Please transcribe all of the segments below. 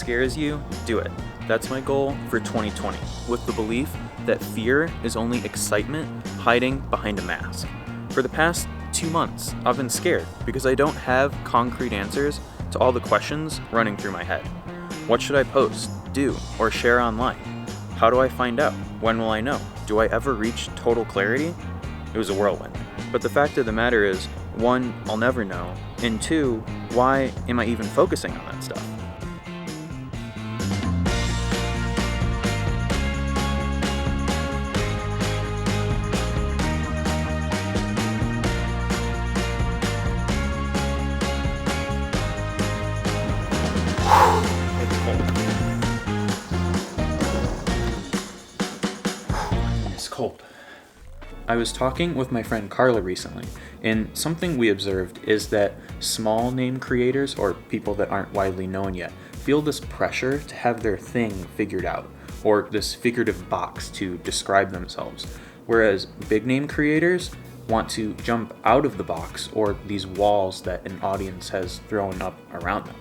scares you, do it. That's my goal for 2020, with the belief that fear is only excitement hiding behind a mask. For the past 2 months, I've been scared because I don't have concrete answers to all the questions running through my head. What should I post, do, or share online? How do I find out? When will I know? Do I ever reach total clarity? It was a whirlwind. But the fact of the matter is, 1, I'll never know, and 2, why am I even focusing on that stuff? It's cold. I was talking with my friend Carla recently, and something we observed is that small name creators, or people that aren't widely known yet, feel this pressure to have their thing figured out, or this figurative box to describe themselves, whereas big name creators want to jump out of the box or these walls that an audience has thrown up around them.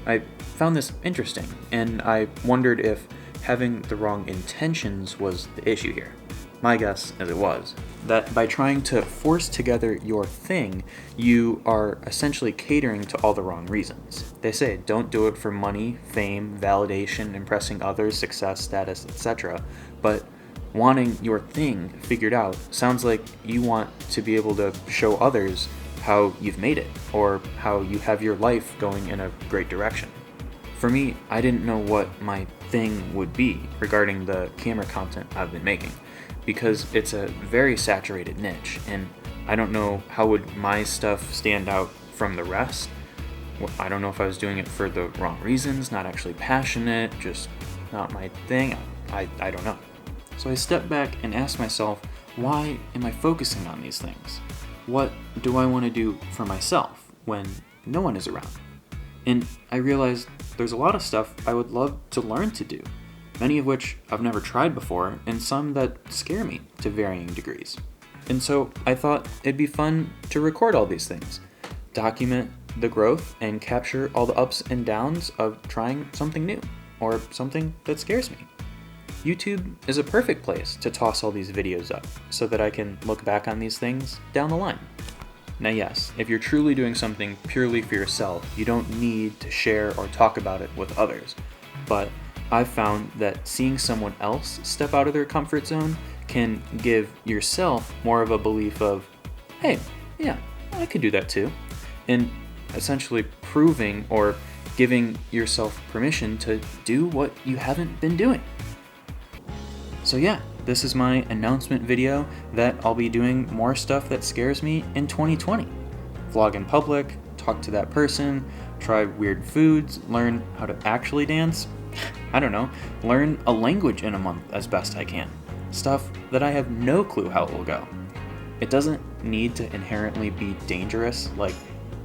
I found this interesting, and I wondered if having the wrong intentions was the issue here. My guess, as it was, that by trying to force together your thing, you are essentially catering to all the wrong reasons. They say don't do it for money, fame, validation, impressing others, success, status, etc. But wanting your thing figured out sounds like you want to be able to show others how you've made it, or how you have your life going in a great direction. For me, I didn't know what my thing would be regarding the camera content I've been making, because it's a very saturated niche, and I don't know how would my stuff stand out from the rest. I don't know if I was doing it for the wrong reasons, not actually passionate, just not my thing. I don't know. So I stepped back and asked myself, why am I focusing on these things? What do I want to do for myself when no one is around? And I realized there's a lot of stuff I would love to learn to do, many of which I've never tried before, and some that scare me to varying degrees. And so I thought it'd be fun to record all these things, document the growth, and capture all the ups and downs of trying something new, or something that scares me. YouTube is a perfect place to toss all these videos up, so that I can look back on these things down the line. Now yes, if you're truly doing something purely for yourself, you don't need to share or talk about it with others. But I've found that seeing someone else step out of their comfort zone can give yourself more of a belief of, hey, yeah, I could do that too. And essentially proving or giving yourself permission to do what you haven't been doing. So yeah, this is my announcement video that I'll be doing more stuff that scares me in 2020. Vlog in public, talk to that person, try weird foods, learn how to actually dance. I don't know, learn a language in a month as best I can. Stuff that I have no clue how it will go. It doesn't need to inherently be dangerous, like,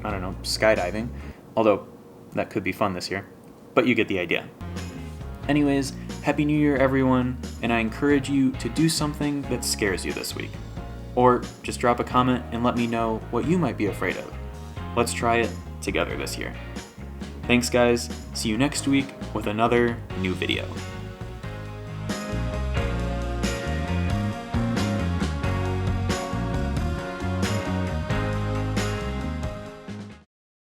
I don't know, skydiving, although that could be fun this year, but you get the idea. Anyways, Happy New Year everyone, and I encourage you to do something that scares you this week. Or just drop a comment and let me know what you might be afraid of. Let's try it together this year. Thanks guys, see you next week with another new video.